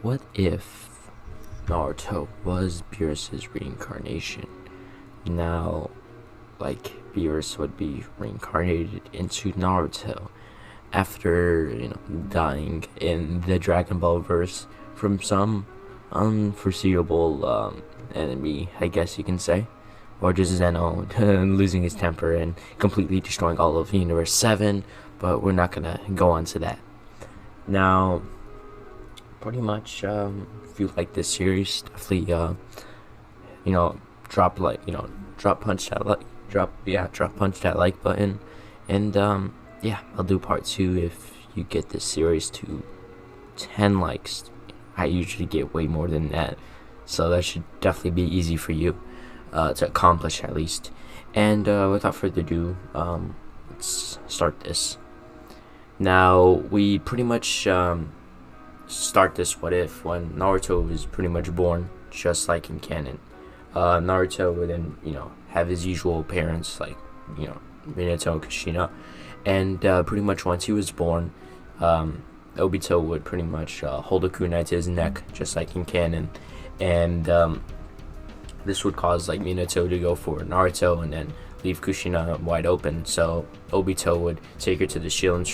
What if Naruto was Beerus's reincarnation? Now, like, Beerus would be reincarnated into Naruto after, dying in the Dragon Ball verse from some unforeseeable enemy, I guess you can say. Or just Zeno losing his temper and completely destroying all of Universe 7, but we're not gonna go on to that. Now, pretty much, if you like this series, definitely, drop drop punch that drop punch that like button, and yeah, I'll do part 2 if you get this series to 10 likes. I usually get way more than that, so that should definitely be easy for you to accomplish at least. And without further ado, let's start this. Now, we pretty much start this what if when Naruto was pretty much born, just like in canon. Naruto would then, have his usual parents, like, Minato and Kushina. And pretty much once he was born, Obito would pretty much hold a kunai to his neck, just like in canon. And this would cause, like, Minato to go for Naruto and then leave Kushina wide open. So Obito would take her to the ceiling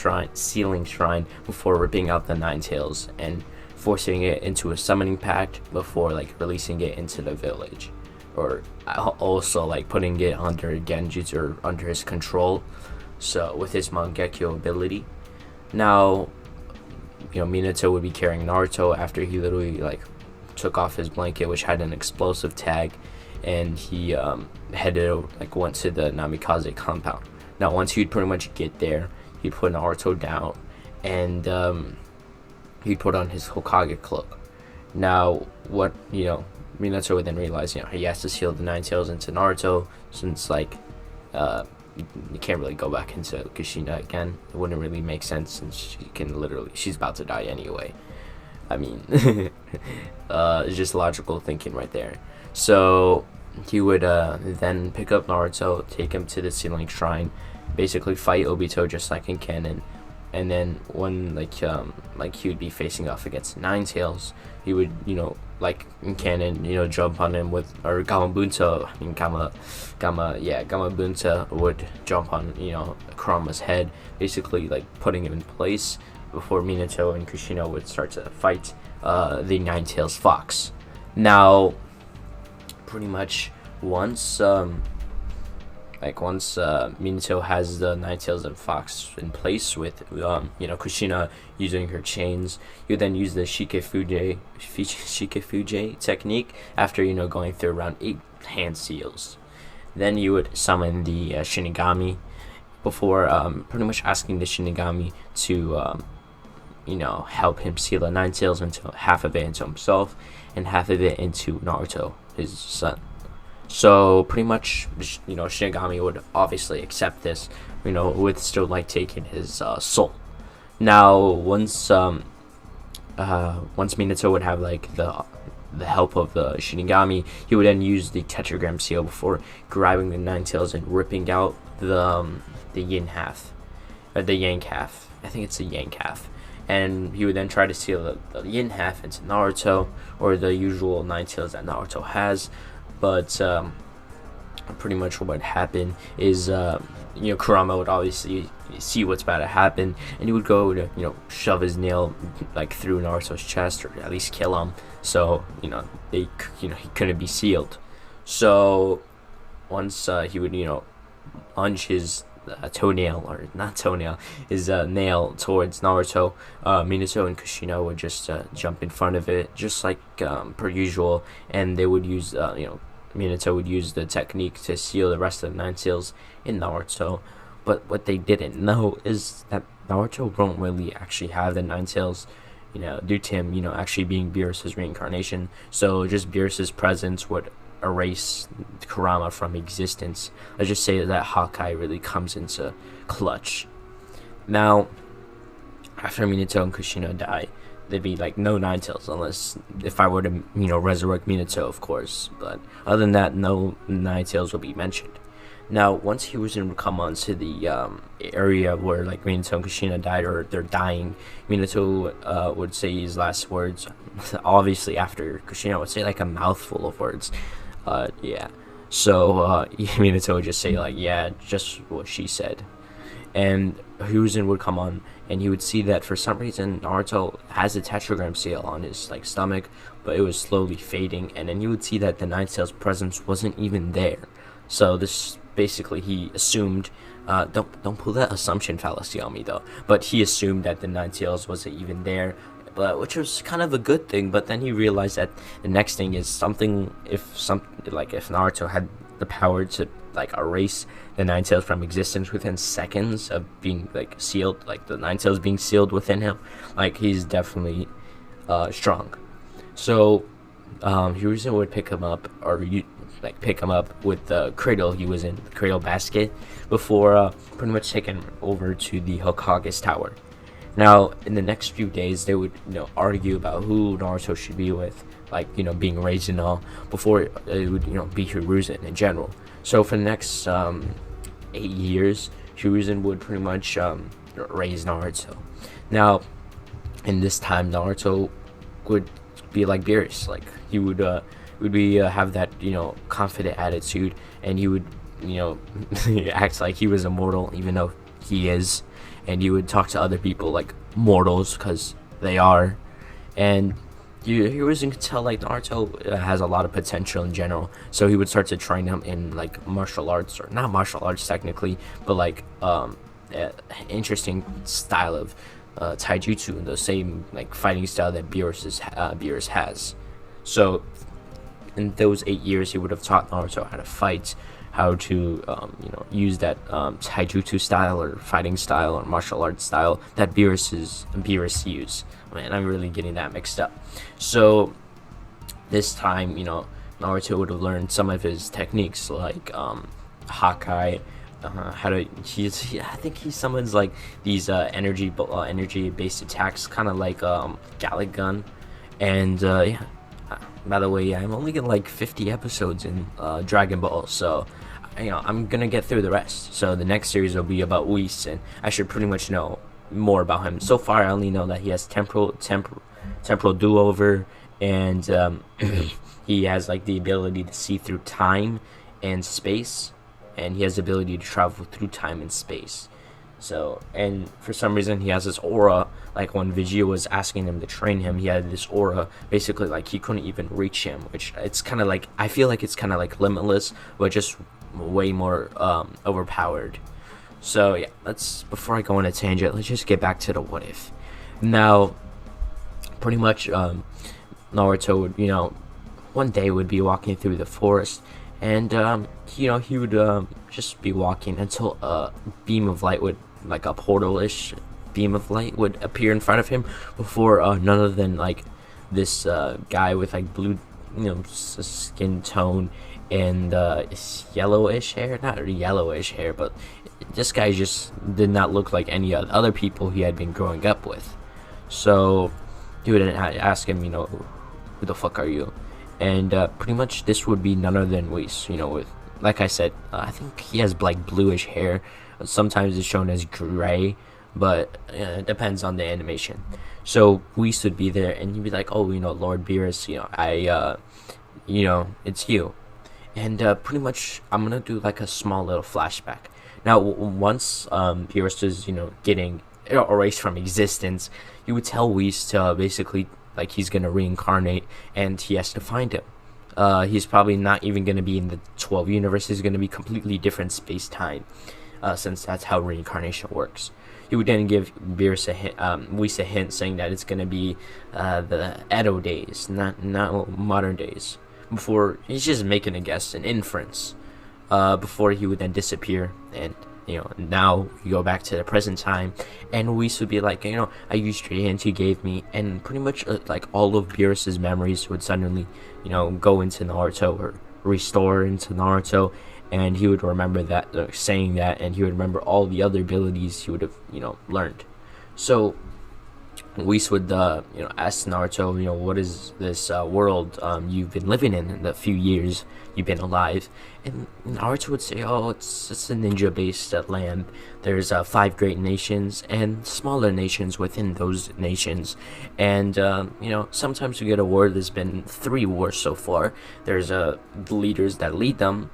shrine before ripping out the Nine Tails and forcing it into a summoning pact before, like, releasing it into the village. Or also, like, putting it under Genjutsu or under his control, so with his Mangekyo ability. Now, Minato would be carrying Naruto after he literally, like, took off his blanket, which had an explosive tag, and he went to the Namikaze compound. Now, once he'd pretty much get there, he'd put Naruto down, and he'd put on his Hokage cloak. Now, what Minato would then realize, he has to seal the Nine Tails into Naruto, since, like, you can't really go back into Kushina again. It wouldn't really make sense, since she's about to die anyway. I mean, it's just logical thinking right there. So he would then pick up Naruto, take him to the ceiling shrine, basically fight Obito just like in canon. And then when he would be facing off against Nine Tails, he would, like in canon, jump on him Gamabunta would jump on, Kurama's head, basically, like, putting him in place before Minato and Kushina would start to fight the Nine Tails Fox. Now, pretty much once Minato has the Nine Tails and Fox in place with Kushina using her chains, you then use the Shikefuje technique after going through around 8 hand seals. Then you would summon the Shinigami before pretty much asking the Shinigami to help him seal the Nine Tails, into half of it into himself and half of it into Naruto, his son. So pretty much, Shinigami would obviously accept this, with still, like, taking his soul. Now, once Minato would have, like, the help of the Shinigami, he would then use the tetragram seal before grabbing the Nine Tails and ripping out the yin half, or the yang half. I think it's the yang half. And he would then try to seal the yin half into Naruto, or the usual Nine Tails that Naruto has. But pretty much what would happen is, Kurama would obviously see what's about to happen, and he would go to, shove his nail, like, through Naruto's chest, or at least kill him. So, he couldn't be sealed. So once he would, plunge his his nail towards Naruto, Minato and Kushina would just jump in front of it, just like per usual, and they would use, Minato would use the technique to seal the rest of the Nine Tails in Naruto. But what they didn't know is that Naruto won't really actually have the Nine Tails, due to him, actually being Beerus' reincarnation. So just Beerus' presence would erase Kurama from existence. Let's just say that Hawkeye really comes into clutch. Now, after Minato and Kushina die, there'd be, like, no Nine Tails, unless if I were to, resurrect Minato, of course. But other than that, no Nine Tails will be mentioned. Now, once he was to come onto the area where, like, Minato and Kushina died, or they're dying, Minato would say his last words, obviously after Kushina would say like a mouthful of words. Yeah. So Minato would just say like, yeah, just what she said. And Hiruzen would come on, and he would see that for some reason Naruto has a tetragram seal on his like stomach, but it was slowly fading, and then you would see that the Nine Tails presence wasn't even there. So this basically he assumed, don't pull that assumption fallacy on me though, but he assumed that the Nine Tails wasn't even there, but which was kind of a good thing. But then he realized that the next thing is something, if Naruto had the power to like erase the Nine Tails from existence within seconds of being like sealed, like the Nine Tails being sealed within him, like he's definitely strong. So Hiruzen would pick him up, or pick him up with the cradle he was in, the cradle basket, before pretty much taking him over to the Hokage's tower. Now, in the next few days, they would argue about who Naruto should be with, like being raised and all, before it would be Hiruzen in general. So for the next 8 years, Hiruzen would pretty much raise Naruto. Now, in this time, Naruto would be like Beerus, like he would have that confident attitude, and he would act like he was immortal, even though he is, and he would talk to other people like mortals, because they are. And Hiruzen could tell like Naruto has a lot of potential in general, so he would start to train him in like martial arts, or not martial arts technically, but like interesting style of taijutsu, and the same like fighting style that Beerus has. So in those 8 years, he would have taught Naruto how to fight, how to use that taijutsu style, or fighting style, or martial arts style that Beerus used. Man, I'm really getting that mixed up. So this time, Naruto would have learned some of his techniques, like Hakai, I think he summons like these energy based attacks, kind of like Gallic Gun. And yeah, by the way, I'm only getting like 50 episodes in Dragon Ball, so I'm gonna get through the rest. So the next series will be about Whis, and I should pretty much know more about him. So far, I only know that he has temporal do-over, and he has like the ability to see through time and space, and he has the ability to travel through time and space. So, and for some reason, he has this aura. Like when Vegeta was asking him to train him, he had this aura, basically like he couldn't even reach him, which it's kind of like, I feel like it's kind of like limitless, but just way more overpowered. So yeah, before I go on a tangent, let's just get back to the what if. Now, pretty much Naruto would, one day would be walking through the forest, and he would just be walking until a beam of light would, like a portal-ish beam of light, would appear in front of him, before none other than like this guy with like blue skin tone and yellowish hair, not yellowish hair, but this guy just did not look like any other people he had been growing up with. So he would ask him, who the fuck are you? And pretty much this would be none other than Whis, with, like I said, I think he has like bluish hair. Sometimes it's shown as gray, but it depends on the animation. So Whis would be there, and he'd be like, oh, Lord Beerus, it's you. And pretty much I'm gonna do like a small little flashback. Now, once Beerus is, getting erased from existence, he would tell Whis to basically, like, he's gonna reincarnate, and he has to find him. He's probably not even gonna be in the 12 universe. He's gonna be completely different space-time, since that's how reincarnation works. He would then give Beerus Whis a hint, saying that it's gonna be the Edo days, not modern days. Before, he's just making a guess, an inference. Before he would then disappear, and now you go back to the present time, and Whis would be like, I used your hint you gave me, and pretty much like all of Beerus's memories would suddenly go into Naruto, or restore into Naruto, and he would remember that, saying that, and he would remember all the other abilities he would have learned. So Whis would ask Naruto, what is this world you've been living in the few years you've been alive, and Naruto would say, oh, it's a ninja based land. There's 5 great nations and smaller nations within those nations, and sometimes we get a war. There's been 3 wars so far. There's leaders that lead them,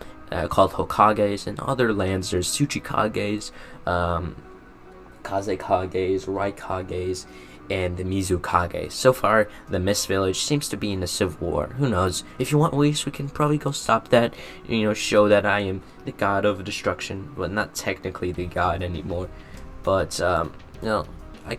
called Hokages. In other lands there's Tsuchikages, Kazekages, Raikages, and the Mizukage. So far, the Mist Village seems to be in a civil war. Who knows? If you want Whis, we can probably go stop that. Show that I am the god of destruction. Well, not technically the god anymore, but I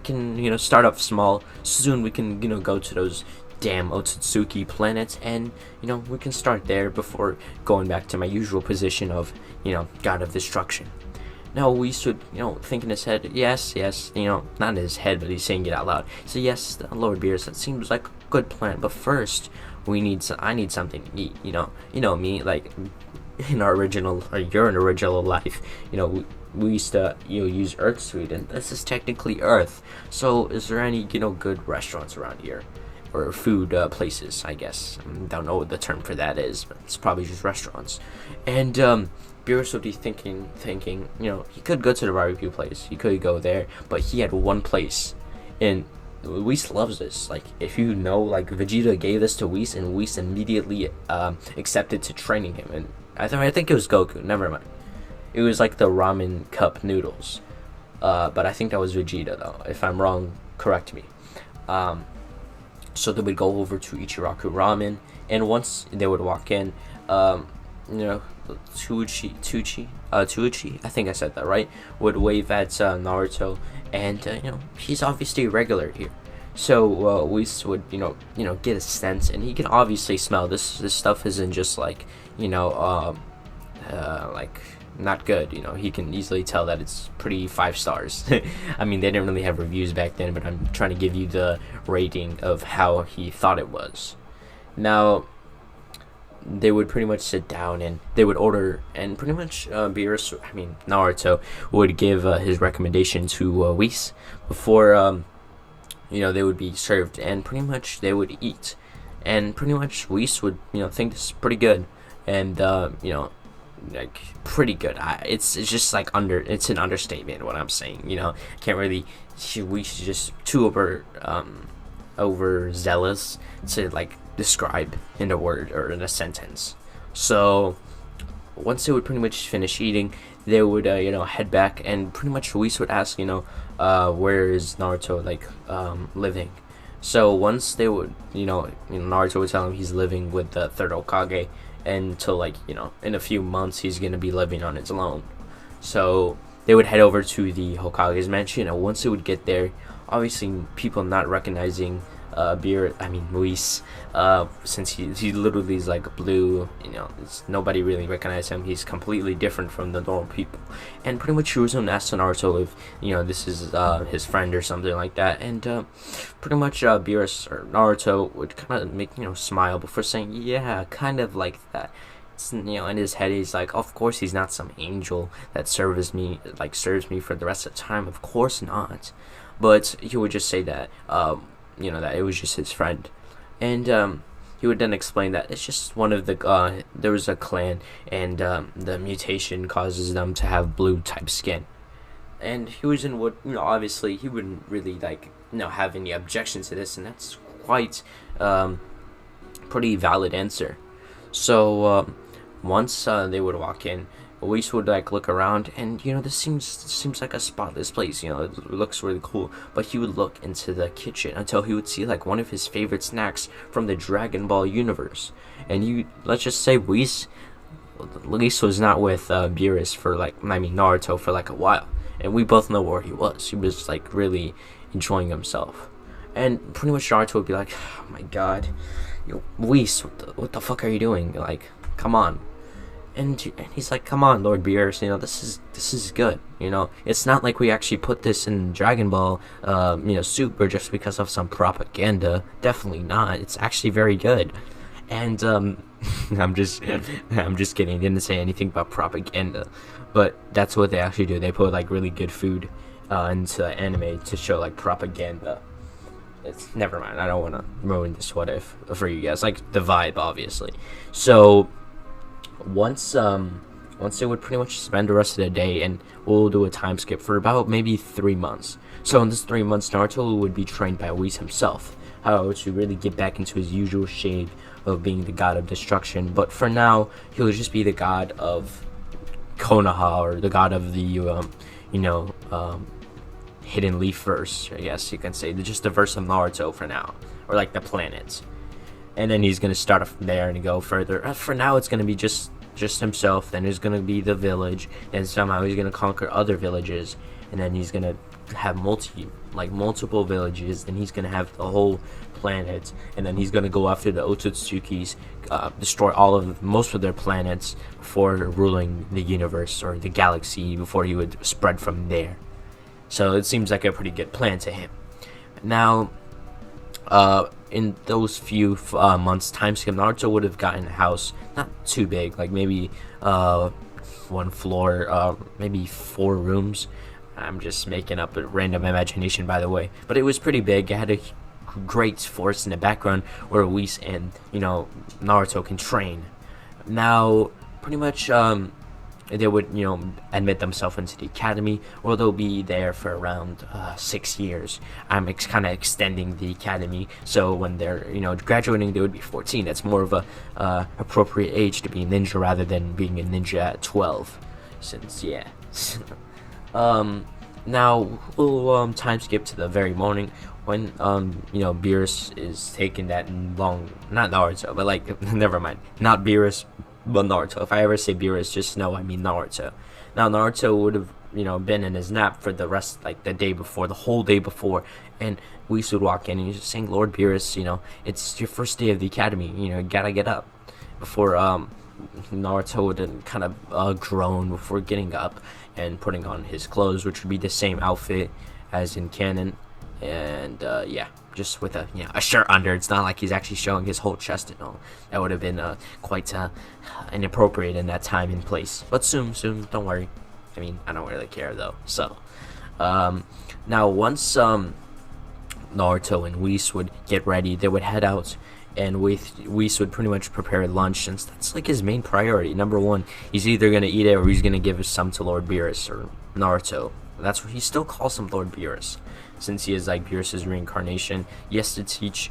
can start off small. Soon we can go to those damn Otsutsuki planets, and we can start there before going back to my usual position of god of destruction. Now Whis would, think in his head, yes, not in his head, but he's saying it out loud. So yes, Lord Beerus, that seems like a good plan, but first, I need something to eat, me, like, in our original, or your original life, we used to, use Earth's food, and this is technically Earth. So is there any, good restaurants around here? Or food places, I guess. Don't know what the term for that is, but it's probably just restaurants. And, Beerus would be thinking, he could go to the barbecue place, he could go there, but he had one place, and Whis loves this. Like, if Vegeta gave this to Whis, and Whis immediately accepted to training him, and I think it was Goku, never mind. It was like the ramen cup noodles, but I think that was Vegeta, though. If I'm wrong, correct me. So they would go over to Ichiraku Ramen, and once they would walk in, Tucci, I think I said that right, would wave at Naruto, and he's obviously a regular here. So Whis would get a sense, and he can obviously smell this stuff isn't just like like not good. He can easily tell that it's pretty 5 stars. I mean, they didn't really have reviews back then, but I'm trying to give you the rating of how he thought it was. Now they would pretty much sit down, and they would order, and pretty much Naruto would give his recommendation to Whis before they would be served, and pretty much they would eat, and pretty much Whis would think this is pretty good, and like pretty good. It's just like it's an understatement what I'm saying. Can't really. Whis just too overzealous to like describe in a word or in a sentence. So once they would pretty much finish eating, they would head back, and pretty much Whis would ask where is Naruto living. So once they would Naruto would tell him he's living with the 3rd Hokage until in a few months he's gonna be living on his own. So they would head over to the Hokage's mansion, and once they would get there, obviously people not recognizing Whis, since he literally is like blue, nobody really recognizes him. He's completely different from the normal people, and pretty much Hiruzen asked Naruto if this is his friend or something like that, and pretty much Beerus or Naruto would kind of make smile before saying, yeah, kind of like that. In his head he's like, of course he's not some angel that serves me for the rest of the time, of course not, but he would just say that that it was just his friend, and he would then explain that it's just one of the there was a clan, and the mutation causes them to have blue type skin, and Hiruzen would obviously he wouldn't really have any objection to this, and that's quite pretty valid answer. So once they would walk in, Whis would look around, and this seems like a spotless place. It looks really cool. But he would look into the kitchen until he would see one of his favorite snacks from the Dragon Ball universe. And let's just say Whis was not with Beerus for Naruto for a while, and we both know where he was. He was really enjoying himself, and pretty much Naruto would be like, oh my god, Whis, what the fuck are you doing? Come on. And he's like, come on, Lord Beerus, this is good. It's not like we actually put this in Dragon Ball, Super just because of some propaganda. Definitely not. It's actually very good. And I'm just kidding. I didn't say anything about propaganda, but that's what they actually do. They put really good food into anime to show propaganda. it's never mind. I don't want to ruin this what if for you guys. Like the vibe, obviously. So once they would pretty much spend the rest of the day, and we'll do a time skip for about maybe 3 months. So in this 3 months, Naruto would be trained by Whis himself, how to really get back into his usual shape of being the god of destruction. But for now, he'll just be the god of Konoha, or the god of the hidden leaf verse, I guess you can say, just the verse of Naruto for now, or like the planets. And then he's gonna start from there and go further. For now, it's gonna be just himself. Then there's gonna be the village, and somehow he's gonna conquer other villages, and then he's gonna have multiple villages. Then he's gonna have the whole planet, and then he's gonna go after the Otsutsukis, destroy most of their planets before ruling the universe or the galaxy, before he would spread from there. So it seems like a pretty good plan to him. Now, in those few months time skip, Naruto would have gotten a house, not too big, like maybe 1 floor, maybe 4 rooms. I'm just making up a random imagination, by the way, but it was pretty big. It had a great forest in the background where Whis and Naruto can train. Now, pretty much they would admit themselves into the academy, or they'll be there for around 6 years. I'm kind of extending the academy, so when they're graduating, they would be 14. That's more of a appropriate age to be a ninja rather than being a ninja at 12, since now we'll time skip to the very morning when Beerus is taking that long, not Naruto, but like never mind, not Beerus, but Naruto. If I ever say Beerus, just know I mean Naruto. Now Naruto would have been in his nap for the rest, like the day before, the whole day before, and Whis would walk in and he's just saying, "Lord Beerus, it's your first day of the academy, you gotta get up." Before Naruto would kind of groan before getting up and putting on his clothes, which would be the same outfit as in canon, and just with a shirt under. It's not like he's actually showing his whole chest and all. That would have been quite inappropriate in that time and place. But soon, don't worry. I mean, I don't really care though. So now once Naruto and Whis would get ready, they would head out, and Whis would pretty much prepare lunch, since that's like his main priority. Number one, he's either gonna eat it or he's gonna give some to Lord Beerus or Naruto. That's what he still calls him, Lord Beerus, since he is like Beerus's reincarnation. He has to teach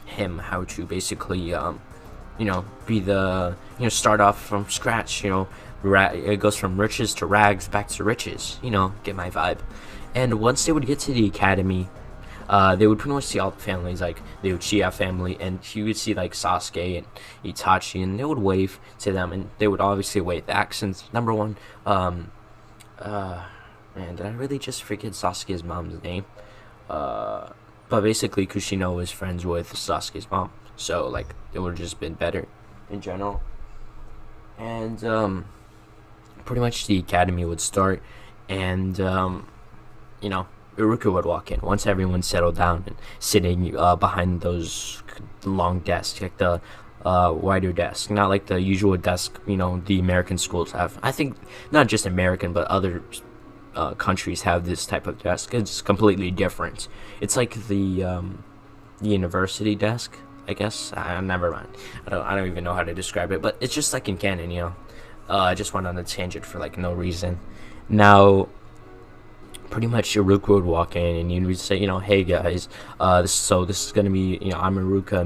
him how to basically be the start off from scratch. It goes from riches to rags back to riches. Get my vibe. And once they would get to the academy, they would pretty much see all the families, like the Uchiha family, and you would see like Sasuke and Itachi, and they would wave to them, and they would obviously wave back, since number one, man, did I really just forget Sasuke's mom's name? But basically Kushino was friends with Sasuke's mom, so like it would have just been better in general. And pretty much the academy would start, and Iruka would walk in once everyone settled down and sitting behind those long desks, like the wider desk, not like the usual desk the American schools have. I think not just American, but other countries have this type of desk. It's completely different. It's like the university desk, I guess. Never mind. I don't even know how to describe it, but it's just like in canon. I just went on a tangent for like no reason. Now, pretty much Iruka would walk in and you would say, "Hey guys, this is gonna be, I'm Iruka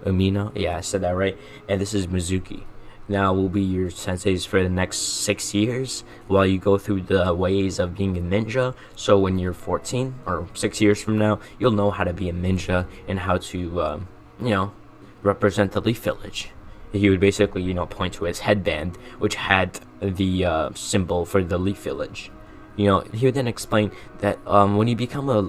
Umino. Yeah, I said that right. And this is Mizuki. Now we'll be your senseis for the next 6 years while you go through the ways of being a ninja. So when you're 14 or 6 years from now, you'll know how to be a ninja and how to, represent the Leaf Village." He would basically, point to his headband, which had the symbol for the Leaf Village. He would then explain that when you become a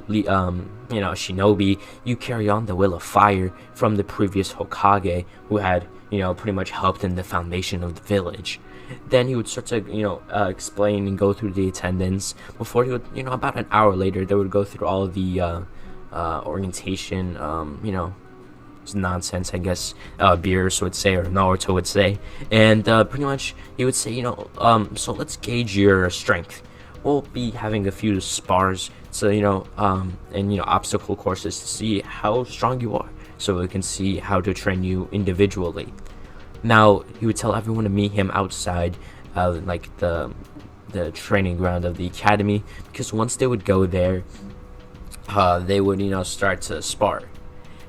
shinobi, you carry on the will of fire from the previous Hokage, who had pretty much helped in the foundation of the village. Then he would start to explain and go through the attendance before he would about an hour later they would go through all of the orientation nonsense, I guess Beerus would say, or Naruto would say, and pretty much he would say so let's gauge your strength. we'll be having a few spars, so and obstacle courses to see how strong you are, so we can see how to train you individually. Now he would tell everyone to meet him outside, like the training ground of the academy, because once they would go there, they would start to spar.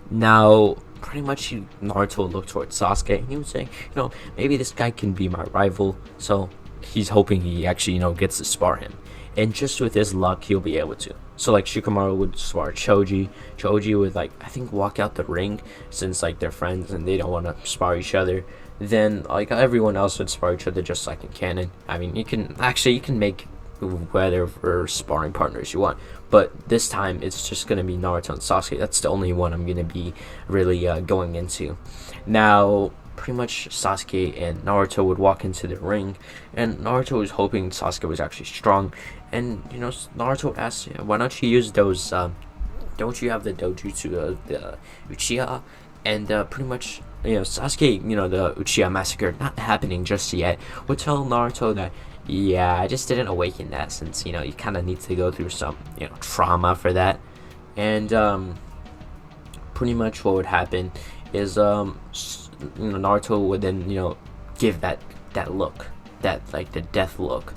Now pretty much Naruto would look towards Sasuke, and he would say, maybe this guy can be my rival. So he's hoping he actually gets to spar him, and just with his luck he'll be able to. So like Shikamaru would spar Choji would, like, I think, walk out the ring, since like they're friends and they don't want to spar each other. Then like everyone else would spar each other, just like in canon. I mean, you can make whatever sparring partners you want, but this time it's just gonna be Naruto and Sasuke. That's the only one I'm gonna be really going into. Now pretty much Sasuke and Naruto would walk into the ring, and Naruto was hoping Sasuke was actually strong, and Naruto would ask, why don't you use those, don't you have the dojutsu of the Uchiha? And pretty much Sasuke, the Uchiha massacre not happening just yet, would tell Naruto that, yeah, I just didn't awaken that, since you kind of need to go through some trauma for that. And pretty much what would happen is Naruto would then give that look, that like the death look,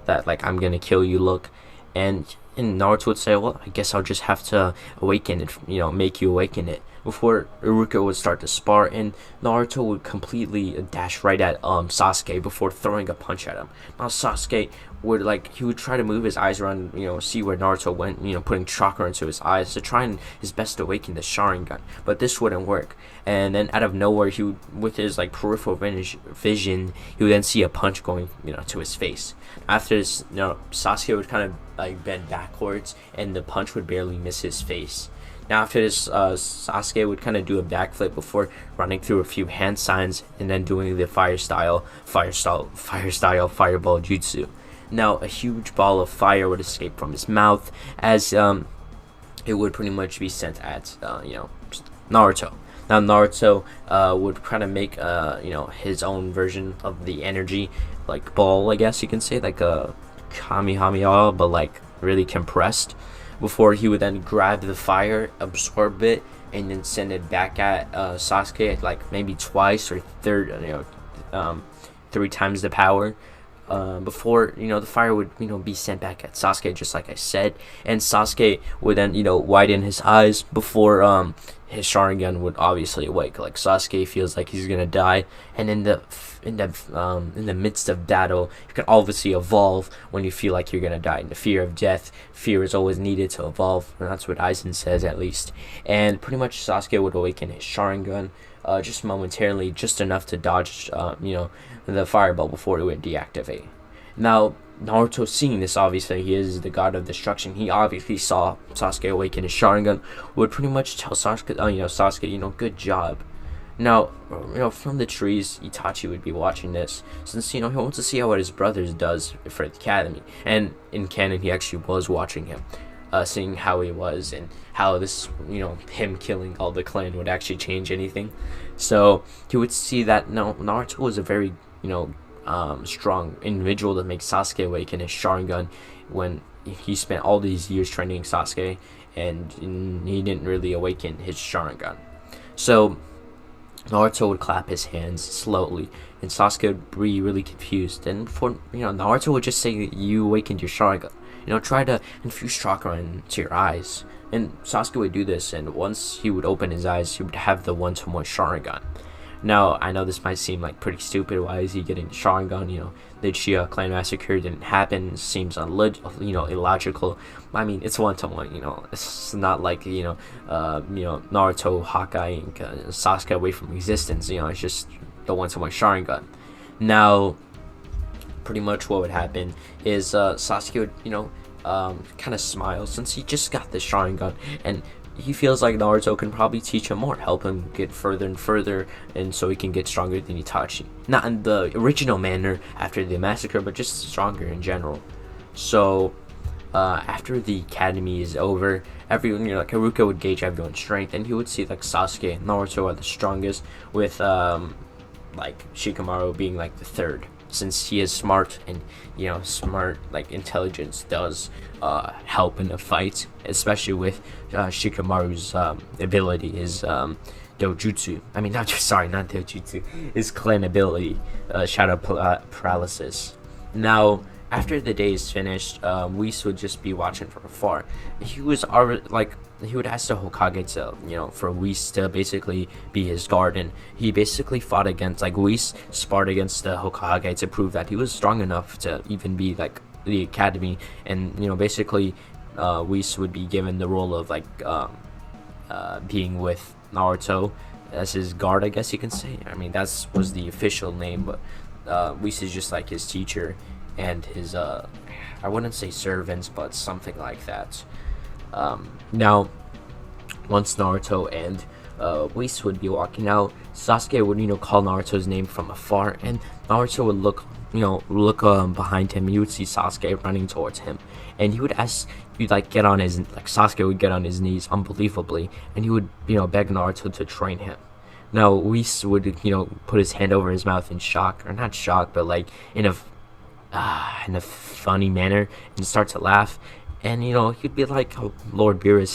that like I'm gonna kill you look. And Naruto would say, well, I guess I'll just have to awaken it, make you awaken it, before Iruka would start to spar, and Naruto would completely dash right at Sasuke before throwing a punch at him. Now Sasuke would, like, he would try to move his eyes around, see where Naruto went, putting chakra into his eyes to try and his best to awaken the Sharingan, but this wouldn't work. And then out of nowhere, he would, with his like peripheral vision, he would then see a punch going to his face. After this, Sasuke would kind of like bend backwards, and the punch would barely miss his face. Now after this, Sasuke would kind of do a backflip before running through a few hand signs, and then doing the fireball jutsu. Now a huge ball of fire would escape from his mouth, as it would pretty much be sent at Naruto. Now Naruto would kind of make his own version of the energy, like ball, I guess you can say, like a Kamehameha, but like really compressed, before he would then grab the fire, absorb it, and then send it back at Sasuke, like maybe twice or three times the power. Before the fire would be sent back at Sasuke, just like I said, and Sasuke would then widen his eyes before his Sharingan would obviously awake. Like Sasuke feels like he's gonna die, and in the midst of battle, you can obviously evolve when you feel like you're gonna die. In the fear of death, fear is always needed to evolve, and that's what Aizen says, at least. And pretty much Sasuke would awaken his Sharingan, just momentarily, just enough to dodge the fireball before it would deactivate. Now Naruto, seeing this, obviously he is the god of destruction, he obviously saw Sasuke awaken his Sharingan, would pretty much tell Sasuke, Sasuke, good job. Now, from the trees, Itachi would be watching this, since he wants to see how what his brothers does for the academy, and in canon he actually was watching him, seeing how he was, and how this, him killing all the clan would actually change anything. So he would see that Naruto was a very strong individual to make Sasuke awaken his Sharingan, when he spent all these years training Sasuke and he didn't really awaken his Sharingan. So Naruto would clap his hands slowly, and Sasuke would be really confused, and for Naruto would just say, you awakened your Sharingan, try to infuse chakra into your eyes. And Sasuke would do this, and once he would open his eyes, he would have the one-to-one Sharingan. Now, I know this might seem like pretty stupid. Why is he getting Sharingan? The Uchiha clan massacre didn't happen. It seems illogical. I mean, it's one-to-one. It's not like Naruto, Hawkeye, and Sasuke away from existence. It's just the one-to-one Sharingan. Now, pretty much what would happen is Sasuke would kind of smile, since he just got the Sharingan, and he feels like Naruto can probably teach him more, help him get further and further, and so he can get stronger than Itachi. Not in the original manner after the massacre, but just stronger in general. So after the academy is over, everyone, Haruka would gauge everyone's strength, and he would see like Sasuke and Naruto are the strongest, with like Shikamaru being like the third. since he is smart, and smart like intelligence does help in a fight, especially with Shikamaru's ability, his dojutsu. I mean, not sorry, not dojutsu. His clan ability, shadow paralysis. Now, after the day is finished, Whis would just be watching from afar. He was already like, he would ask the Hokage to, for Whis to basically be his guard, and he basically fought against, like, Whis sparred against the Hokage to prove that he was strong enough to even be like the academy, and basically, Whis would be given the role of like being with Naruto as his guard, I guess you can say. I mean, that was the official name, but Whis is just like his teacher and his I wouldn't say servants, but something like that. Now, once Naruto and Whis would be walking out, Sasuke would call Naruto's name from afar, and Naruto would look behind him. You would see Sasuke running towards him, and he would ask, Sasuke would get on his knees unbelievably, and he would beg Naruto to train him. Now Whis would put his hand over his mouth in shock, or not shock, but like in a funny manner, and start to laugh. And he'd be like, oh, Lord Beerus,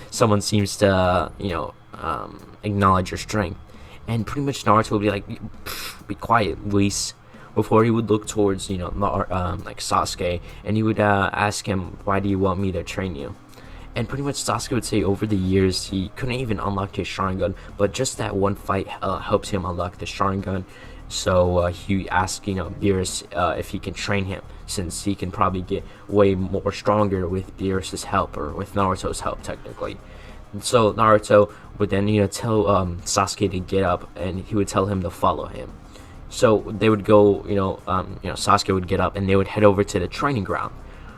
someone seems to acknowledge your strength. And pretty much Naruto would be like, be quiet, Whis, before he would look towards like Sasuke, and he would ask him, why do you want me to train you? And pretty much Sasuke would say over the years he couldn't even unlock his Sharingan, but just that one fight helps him unlock the Sharingan. So he asked Beerus if he can train him, since he can probably get way more stronger with Beerus's help, or with Naruto's help technically. And so Naruto would then tell Sasuke to get up, and he would tell him to follow him. So they would go, Sasuke would get up, and they would head over to the training ground.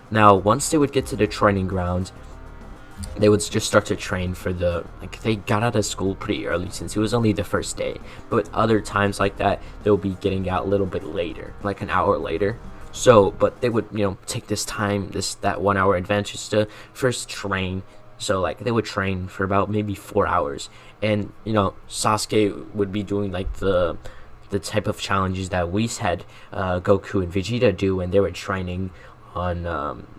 Now, once they would get to the training ground, they would just start to train for they got out of school pretty early, since it was only the first day. But other times like that, they'll be getting out a little bit later, like an hour later. So, but they would, take this time, that 1 hour advantage to first train. So, like, they would train for about maybe 4 hours. And, Sasuke would be doing, like, the type of challenges that Whis had Goku and Vegeta do when they were training on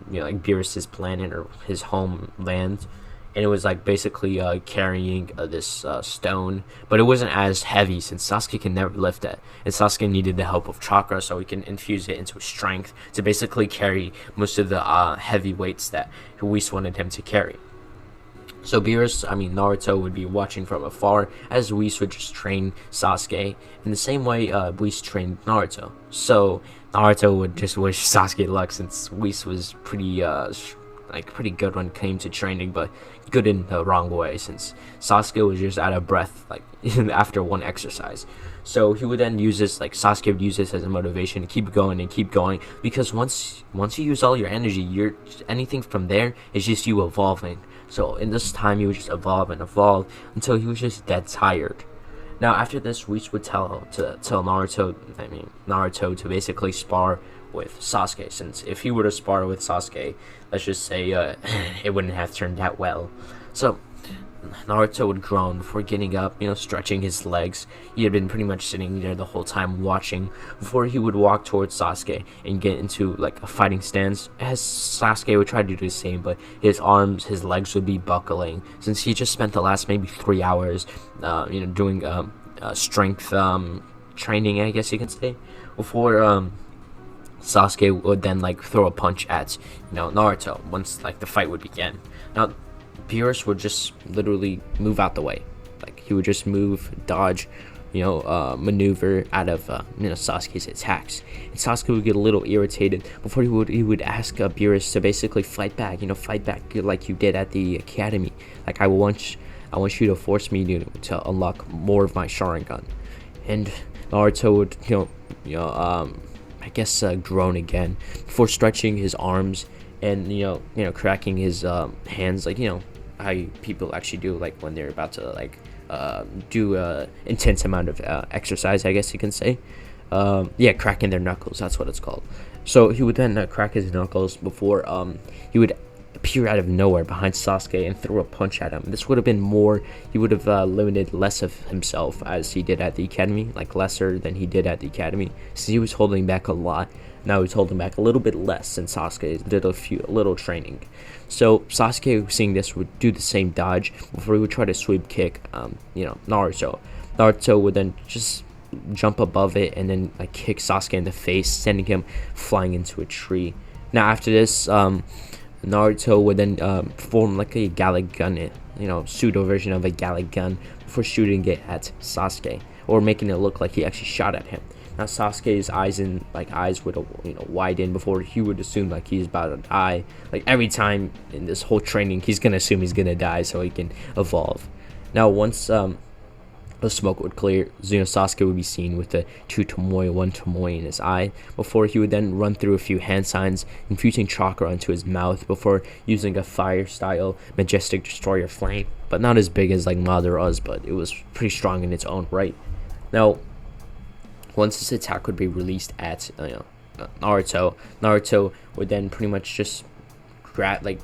like Beerus's planet, or his homeland. And it was like basically carrying this stone, but it wasn't as heavy, since Sasuke can never lift it, and Sasuke needed the help of chakra so he can infuse it into strength to basically carry most of the heavy weights that Whis wanted him to carry. So Naruto would be watching from afar as Whis would just train Sasuke in the same way Whis trained Naruto. So Naruto would just wish Sasuke luck, since Whis was pretty good when it came to training, but good in the wrong way, since Sasuke was just out of breath after one exercise. So he would then use this, Sasuke would use this as a motivation to keep going, because once you use all your energy, anything from there is just you evolving. So in this time, he would just evolve and evolve until he was just dead tired. Now after this, Whis would tell Naruto to basically spar with Sasuke, since if he were to spar with Sasuke, let's just say it wouldn't have turned out well. So Naruto would groan before getting up, stretching his legs. He had been pretty much sitting there the whole time watching, before he would walk towards Sasuke and get into like a fighting stance, as Sasuke would try to do the same, but his legs would be buckling, since he just spent the last maybe 3 hours doing strength training, I guess you can say, before Sasuke would then throw a punch at Naruto once the fight would begin. Now Beerus would just literally move out the way. He would just move, dodge, maneuver out of Sasuke's attacks. And Sasuke would get a little irritated before he would ask Beerus to basically fight back like you did at the academy. I want you to force me to unlock more of my Sharingan. And Naruto would groan again before stretching his arms and cracking his hands, how people actually do when they're about to do a intense amount of exercise, I guess you can say. Cracking their knuckles, that's what it's called. So he would then crack his knuckles before he would appear out of nowhere behind Sasuke and throw a punch at him. This would have been more, he would have limited less of himself as he did at the academy, like lesser than he did at the academy, since he was holding back a lot. Now he's holding back a little bit less since Sasuke did a little training. So Sasuke, seeing this, would do the same dodge before he would try to sweep kick, Naruto. Naruto would then just jump above it and then like kick Sasuke in the face, sending him flying into a tree. Now after this, Naruto would then form like a Gallic gun, pseudo version of a Gallic gun before shooting it at Sasuke, or making it look like he actually shot at him. Now Sasuke's eyes would widen before he would assume like he's about to die. Like every time in this whole training, he's gonna assume he's gonna die so he can evolve. Now once the smoke would clear, Sasuke would be seen with the 2 tomoe, 1 tomoe in his eye, before he would then run through a few hand signs, infusing chakra into his mouth before using a fire-style majestic destroyer flame, but not as big as like Madara's, but it was pretty strong in its own right. Now, once this attack would be released at Naruto would then pretty much just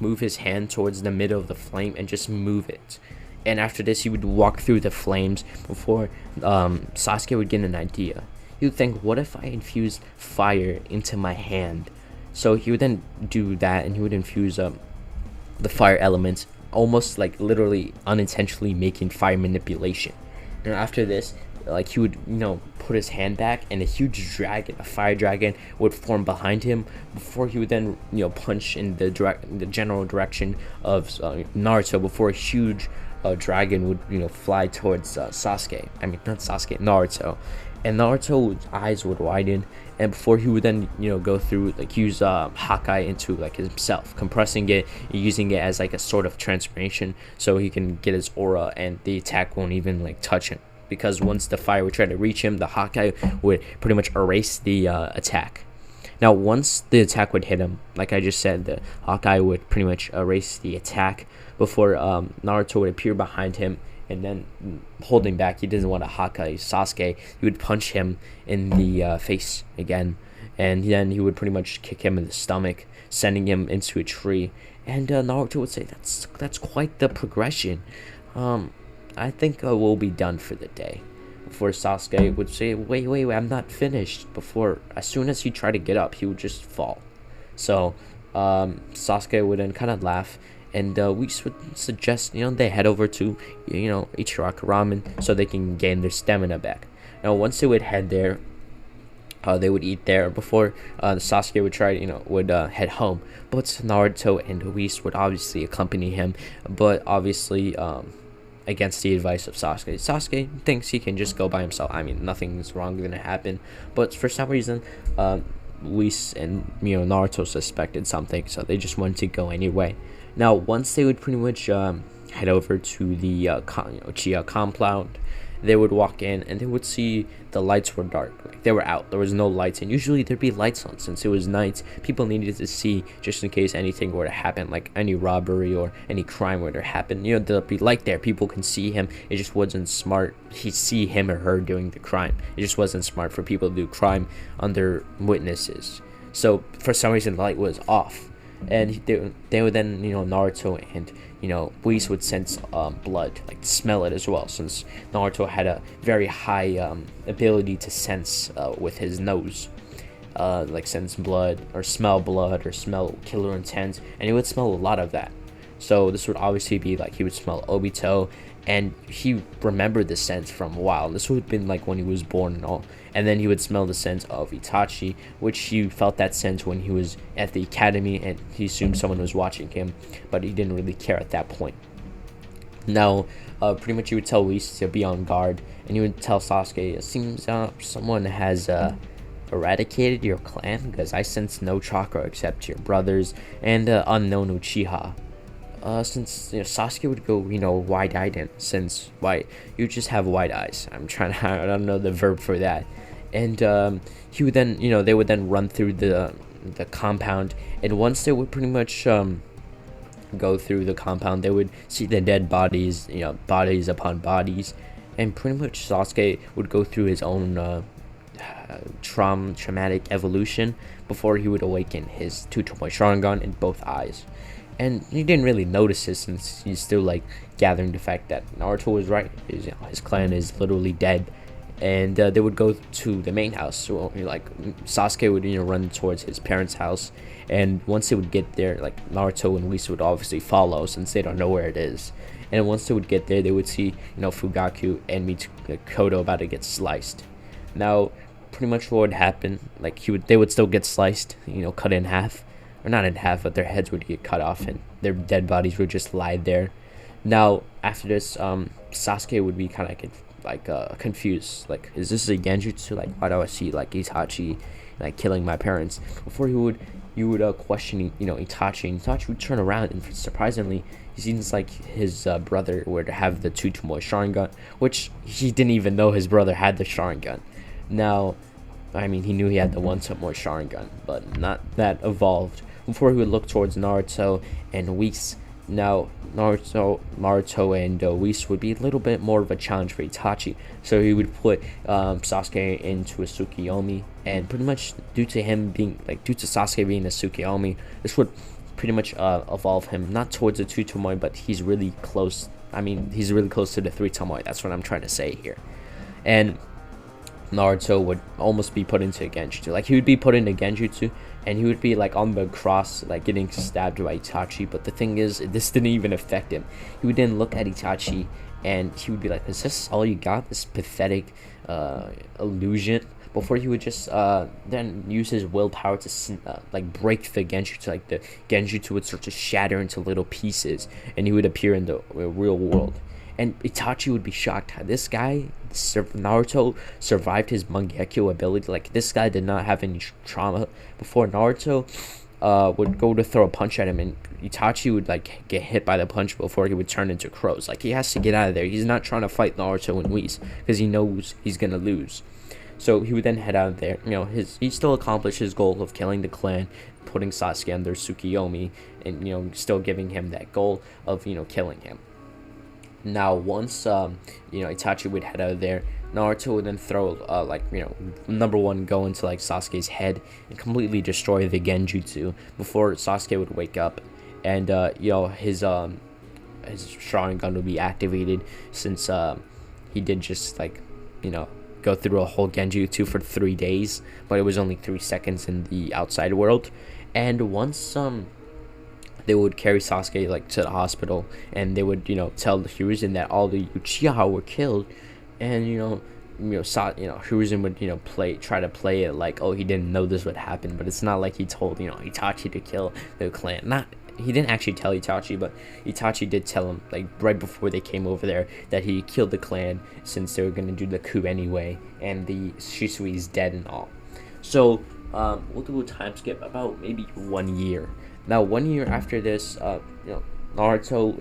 move his hand towards the middle of the flame and just move it. And after this, he would walk through the flames before Sasuke would get an idea. He would think, what if I infuse fire into my hand? So he would then do that, and he would infuse the fire element, almost like literally unintentionally making fire manipulation. And after this, like he would put his hand back, and a huge dragon, a fire dragon, would form behind him before he would then punch in the general direction of Naruto before a huge dragon would fly towards Naruto, and Naruto's eyes would widen, and before he would then go through use Hawkeye into himself, compressing it, using it as like a sort of transformation so he can get his aura and the attack won't even touch him, because once the fire would try to reach him, the Hawkeye would pretty much erase the attack. Now once the attack would hit him, like I just said, the Hawkeye would pretty much erase the attack before Naruto would appear behind him, and then holding back, he didn't want to Hawkeye Sasuke, he would punch him in the face again, and then he would pretty much kick him in the stomach, sending him into a tree. And Naruto would say, that's quite the progression. I think we'll be done for the day. Before Sasuke would say, wait, I'm not finished. As soon as he tried to get up, he would just fall. So Sasuke would then kind of laugh, and we would suggest they head over to Ichiraka Ramen so they can gain their stamina back. Now once they would head there, they would eat there before Sasuke would try head home, but Naruto and Whis would obviously accompany him, but obviously against the advice of Sasuke. Sasuke thinks he can just go by himself. I mean, nothing's wrong gonna happen, but for some reason Whis and Naruto suspected something, so they just wanted to go anyway. Now once they would pretty much head over to the Uchiha compound, they would walk in and they would see the lights were dark. They were out. There was no lights, and usually there'd be lights on since it was night. People needed to see just in case anything were to happen, like any robbery or any crime were to happen. There'll be light there. People can see him. It just wasn't smart. He'd see him or her doing the crime. It just wasn't smart for people to do crime under witnesses. So for some reason the light was off, and they would then Naruto and Whis would sense blood, smell it as well, since Naruto had a very high ability to sense with his nose, sense blood or smell killer intent, and he would smell a lot of that. So this would obviously be he would smell Obito, and he remembered the scent from a while. This would have been when he was born and all. And then he would smell the scent of Itachi, which he felt that scent when he was at the academy, and he assumed someone was watching him, but he didn't really care at that point. Now, pretty much he would tell Whis to be on guard, and he would tell Sasuke, it seems someone has eradicated your clan, because I sense no chakra except your brothers and unknown Uchiha. Since Sasuke would go wide-eyed, since you just have wide eyes. I don't know the verb for that. And he would then they would then run through the compound, and once they would pretty much go through the compound, they would see the dead bodies, bodies upon bodies, and pretty much Sasuke would go through his own traumatic evolution before he would awaken his 2 tomoe Sharingan in both eyes. and he didn't really notice it since he's still like gathering the fact that Naruto was right. His clan is literally dead, and they would go to the main house. So like Sasuke would run towards his parents' house, and once they would get there, like Naruto and Whis would obviously follow since they don't know where it is. And once they would get there, they would see Fugaku and Kodo about to get sliced. Now, pretty much what would happen, like they would still get sliced, cut in half, or not in half, but their heads would get cut off and their dead bodies would just lie there. Now after this, Sasuke would be kind of confused, like, is this a genjutsu? Like, why do I see like Itachi like killing my parents? Before you would question Itachi, and Itachi would turn around, and surprisingly he seems like his brother would have the Tutomoy Sharingan, which he didn't even know his brother had the Sharingan. Now, I mean, he knew he had the one Tutomoy Sharingan, but not that evolved. Before he would look towards Naruto and Whis. Now, Naruto and Whis would be a little bit more of a challenge for Itachi, so he would put Sasuke into a Tsukiyomi, and pretty much due to Sasuke being a Tsukiyomi, this would pretty much evolve him not towards the 2 Tomoe, but he's really close. I mean, he's really close to the 3 Tomoe. That's what I'm trying to say here. And Naruto would almost be put into a genjutsu. Like, he would be put into genjutsu, and he would be like on the cross, like getting stabbed by Itachi. But the thing is, this didn't even affect him. He would then look at Itachi, and he would be like, is this all you got? This pathetic illusion? Before he would just then use his willpower to like break the genjutsu. Like, the genjutsu would start to shatter into little pieces, and he would appear in the real world. And Itachi would be shocked. This guy, Naruto, survived his Mangekyo ability. Like, this guy did not have any trauma. Before, Naruto would go to throw a punch at him, and Itachi would like get hit by the punch before he would turn into crows. Like, he has to get out of there. He's not trying to fight Naruto and Whis because he knows he's gonna lose. So he would then head out of there. He still accomplished his goal of killing the clan, putting Sasuke under Tsukiyomi, and still giving him that goal of killing him. Now, once Itachi would head out of there, Naruto would then throw number one, go into like Sasuke's head and completely destroy the genjutsu before Sasuke would wake up, and his Sharingan would be activated, since he did just go through a whole genjutsu for 3 days, but it was only 3 seconds in the outside world. And once they would carry Sasuke to the hospital, and they would tell the Hiruzen that all the Uchiha were killed, and Hiruzen would try to play it like, oh, he didn't know this would happen, but it's not like he told Itachi to kill the clan. He didn't actually tell Itachi, but Itachi did tell him, like, right before they came over there, that he killed the clan since they were going to do the coup anyway, and the Shisui is dead and all. So, we'll do a time skip about maybe 1 year. Now, 1 year after this, Naruto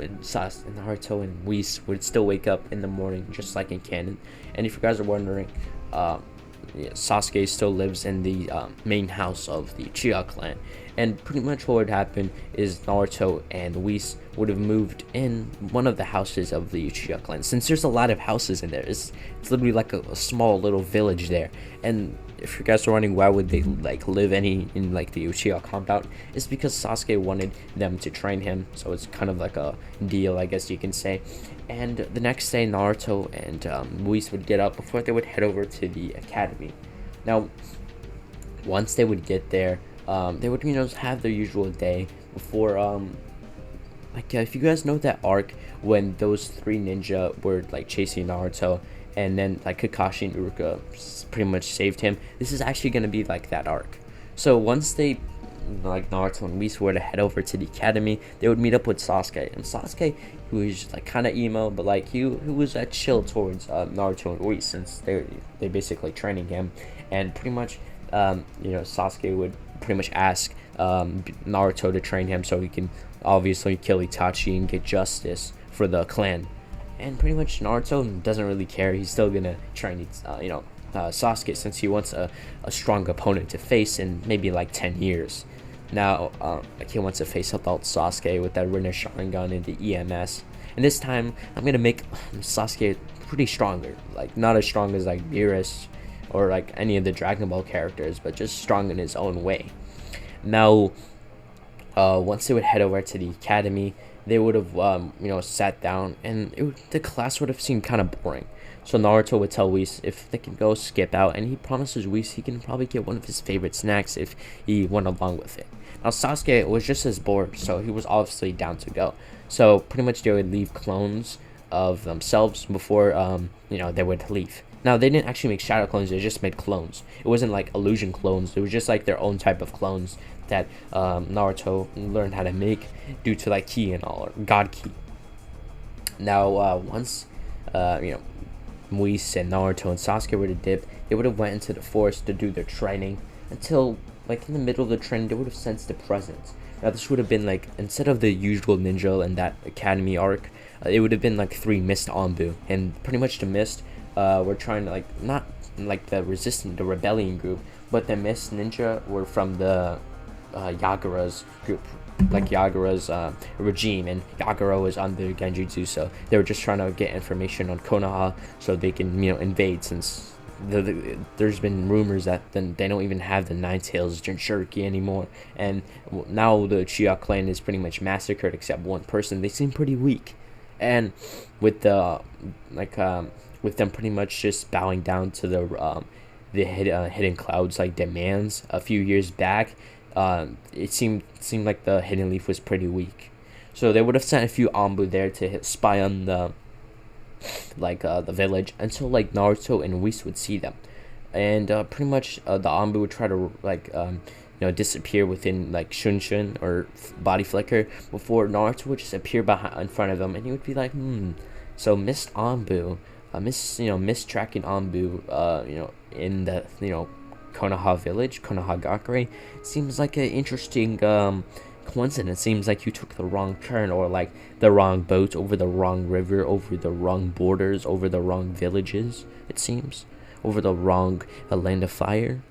and Whis would still wake up in the morning, just like in canon. And if you guys are wondering, Sasuke still lives in the main house of the Uchiha clan. And pretty much what would happen is Naruto and Whis would have moved in one of the houses of the Uchiha clan. Since there's a lot of houses in there, it's literally like a small little village there. And if you guys are wondering why would they live in the Uchiha compound, it's because Sasuke wanted them to train him. So it's kind of like a deal, I guess you can say. And the next day, Naruto and Whis would get up before they would head over to the academy. Now, once they would get there, they would have their usual day before if you guys know that arc when those 3 ninja were chasing Naruto, and then Kakashi and Iruka pretty much saved him. This is actually gonna be that arc. So once they Naruto and Whis were to head over to the academy, they would meet up with Sasuke. And Sasuke, who is kind of emo, but he was chill towards Naruto and Whis, since they basically training him. And pretty much Sasuke would pretty much ask Naruto to train him so he can obviously kill Itachi and get justice for the clan. And pretty much Naruto doesn't really care. He's still gonna train Sasuke, since he wants a strong opponent to face in maybe 10 years. Now he wants to face adult Sasuke with that Rinne Sharingan and the EMS. And this time I'm gonna make Sasuke pretty stronger, not as strong as Beerus or any of the Dragon Ball characters, but just strong in his own way. Now once they would head over to the academy, they would have sat down, and the class would have seemed kind of boring. So Naruto would tell Whis if they can go skip out, and he promises Whis he can probably get one of his favorite snacks if he went along with it. Now Sasuke was just as bored, so he was obviously down to go. So pretty much they would leave clones of themselves before they would leave. Now they didn't actually make shadow clones; they just made clones. It wasn't like illusion clones; it was just like their own type of clones that Naruto learned how to make due to like ki and all, or God ki. Now once Whis and Naruto and Sasuke were to dip, they would have went into the forest to do their training until like in the middle of the training they would have sensed a presence. Now this would have been like, instead of the usual ninja and that academy arc, it would have been like 3 mist Anbu, and pretty much the mist were trying to like, not like the rebellion group, but the mist ninja were from the Yagura's group, like Yagura's regime, and Yagura was under Genjutsu, so they were just trying to get information on Konoha so they can invade, since there's been rumors that then they don't even have the Nine Tails Jinchuriki anymore, and now the Uchiha clan is pretty much massacred except one person. They seem pretty weak, and with the with them pretty much just bowing down to the hidden clouds like demands a few years back, it seemed like the hidden leaf was pretty weak. So they would have sent a few Anbu there to spy on the village until like Naruto and Whis would see them, and pretty much the Anbu would try to disappear within like Shunshin or body flicker before Naruto would just appear in front of them, and he would be like, so Mist Anbu, mist tracking Anbu, in the Konoha village, Konoha Gakure, seems like an interesting coincidence. Seems like you took the wrong turn, or like the wrong boat over the wrong river, over the wrong borders, over the wrong villages, it seems, over the wrong land of fire.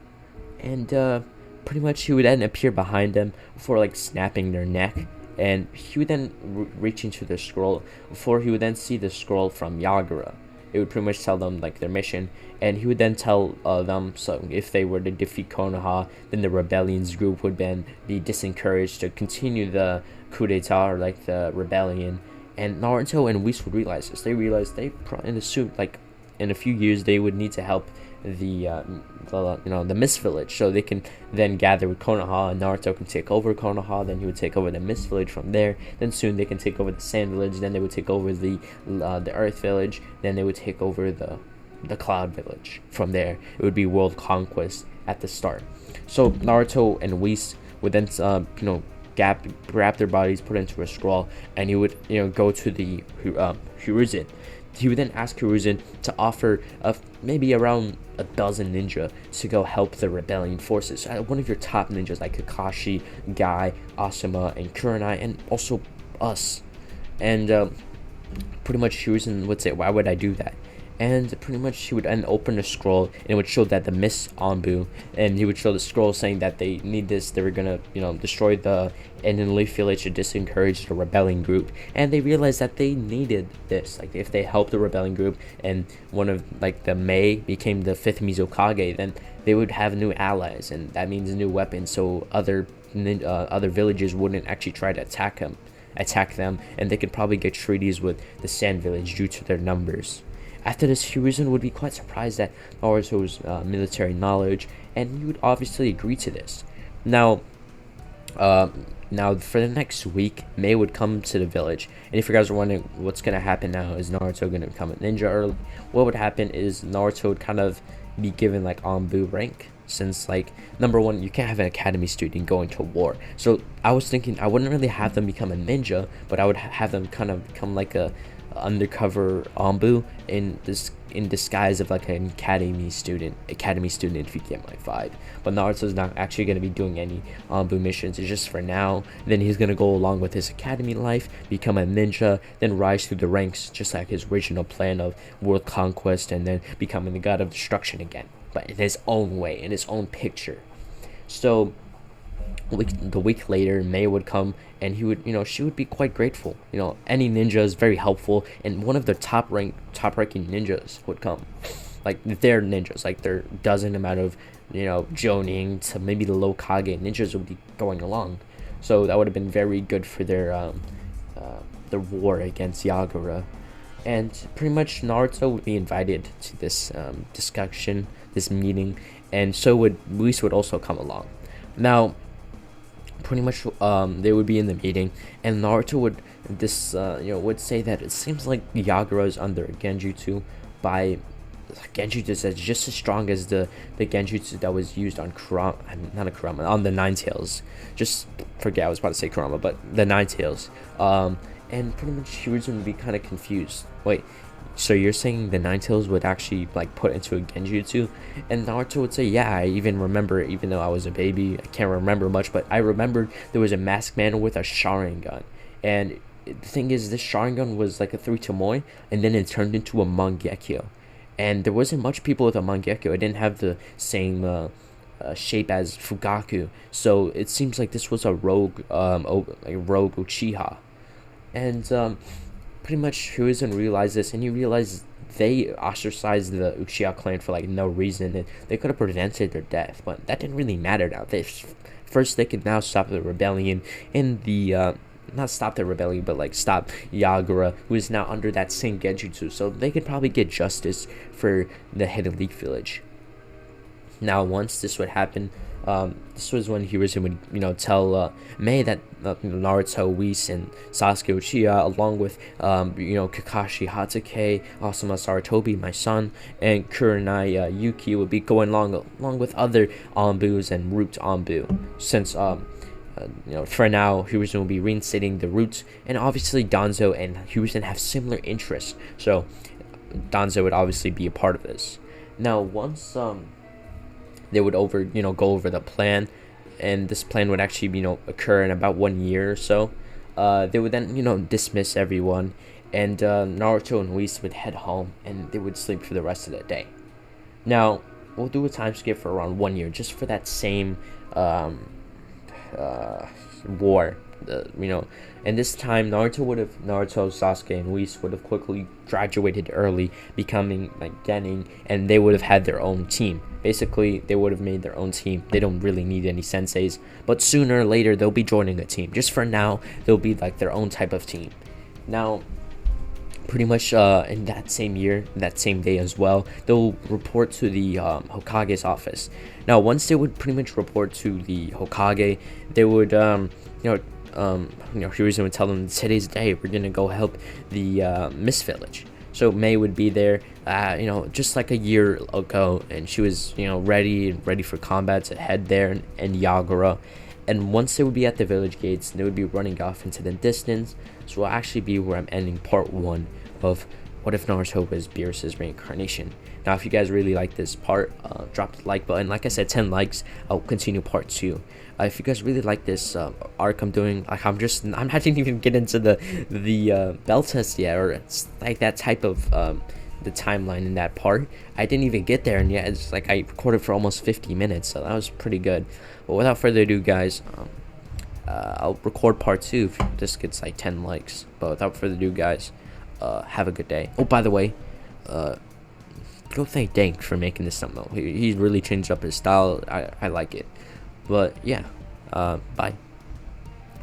And pretty much he would then appear behind them before like snapping their neck, and he would then reach into the scroll before he would then see the scroll from Yagura. It would pretty much tell them like their mission, and he would then tell them, so if they were to defeat Konoha, then the rebellion's group would then be disencouraged to continue the coup d'etat, or like the rebellion. And Naruto and Whis would realize this. They realized they in a few years they would need to help the Mist Village, so they can then gather with Konoha, and Naruto can take over Konoha, then he would take over the Mist Village from there, then soon they can take over the Sand Village, then they would take over the Earth Village, then they would take over the Cloud Village. From there it would be world conquest at the start. So Naruto and Whis would then grab their bodies, put into a scroll, and he would go to the Hiruzen. He would then ask Hiruzen to offer maybe around a dozen ninja to go help the rebellion forces. One of your top ninjas like Kakashi, Guy, Asuma, and Kurenai, and also us. And pretty much Hiruzen would say, why would I do that? And pretty much he would then open a scroll, and it would show that the Mist Anbu, and he would show the scroll saying that they need this. They were gonna destroy the Enden Leaf Village to disencourage the rebelling group, and they realized that they needed this. Like, if they helped the rebelling group and one of the Mei became the 5th Izukage, then they would have new allies, and that means new weapons, so other villages wouldn't actually try to attack them, and they could probably get treaties with the Sand Village due to their numbers. After this, Hiruzen would be quite surprised at Naruto's military knowledge, and he would obviously agree to this. Now for the next week, Mei would come to the village, and if you guys are wondering what's going to happen now, is Naruto going to become a ninja early? What would happen is Naruto would kind of be given like Anbu rank, since like number one, you can't have an academy student going to war. So I was thinking I wouldn't really have them become a ninja, but I would have them kind of become like a undercover Anbu in disguise of like an academy student, if you get my vibe. But Naruto's not actually going to be doing any Anbu missions. It's just for now. Then he's going to go along with his academy life, become a ninja, then rise through the ranks, just like his original plan of world conquest, and then becoming the god of destruction again, but in his own way, in his own picture. So the week later, Mei would come, and she would be quite grateful. Any ninja is very helpful, and one of the top-ranking ninjas would come. Like, their ninjas, like their dozen amount of, Jonin to maybe the low Kage ninjas would be going along. So that would have been very good for their war against Yagura. And pretty much Naruto would be invited to this discussion, this meeting, and so would Luis would also come along. Now, pretty much they would be in the meeting, and Naruto would say that it seems like Yagura is under Genjutsu by Genjutsu that's just as strong as the Genjutsu that was used on on the Nine Tails. Just forget I was about to say Kurama, but the Nine Tails. And pretty much Hiruzen would be kind of confused. Wait, so you're saying the Nine Tails would actually like put into a Genjutsu? And Naruto would say, yeah, I even remember, even though I was a baby, I can't remember much, but I remembered there was a masked man with a Sharingan. And the thing is, this Sharingan was like a 3 Tomoe, and then it turned into a Mangekyo. And there wasn't much people with a Mangekyo. It didn't have the same shape as Fugaku. So it seems like this was a rogue Uchiha. And pretty much Hiruzen realized this, and he realized they ostracized the Uchiha clan for like no reason, and they could have prevented their death, but that didn't really matter now. First they could now stop the rebellion in the not stop the rebellion, but like stop Yagura, who is now under that same Genjutsu, so they could probably get justice for the Hidden Leaf village. Now, once this would happen, this was when Hiruzen would, tell Mei that Naruto, Whis, and Sasuke Uchiha, along with, Kakashi Hatake, Asuma Sarutobi, my son, and Kurenai Yuki would be going along with other Anbus and Root Anbu, since, for now, Hiruzen will be reinstating the Roots, and obviously Danzo and Hiruzen have similar interests, so Danzo would obviously be a part of this. Now, once, they would go over the plan, and this plan would actually occur in about 1 year or so. They would then dismiss everyone, and Naruto and Whis would head home, and they would sleep for the rest of the day. Now we'll do a time skip for around 1 year, just for that same war. And this time Naruto, Sasuke, and Whis would have quickly graduated early, becoming like Genin, and they would have had their own team. Basically, they would have made their own team. They don't really need any senseis, but sooner or later they'll be joining a team. Just for now, they'll be like their own type of team. Now, pretty much in that same year, that same day as well, they'll report to the Hokage's office. Now, once they would pretty much report to the Hokage, they would Hiruzen would tell them, today's day, we're gonna go help the Mist Village. So Mei would be there, just like a year ago, and she was, ready for combat to head there and Yagura. And once they would be at the village gates, they would be running off into the distance. So will actually be where I'm ending part 1 of What If Naruto Was Beerus' Reincarnation. Now, if you guys really like this part, drop the like button. Like I said, 10 likes, I'll continue part 2. If you guys really like this arc I'm doing, like I didn't even get into the bell test yet, or it's like that type of the timeline in that part. I didn't even get there, and yet it's like I recorded for almost 50 minutes, so that was pretty good. But without further ado, guys, I'll record part 2 if this gets like 10 likes. But without further ado, guys, have a good day. Oh, by the way, go thank Dank for making this thumbnail. He really changed up his style. I like it. But yeah, bye.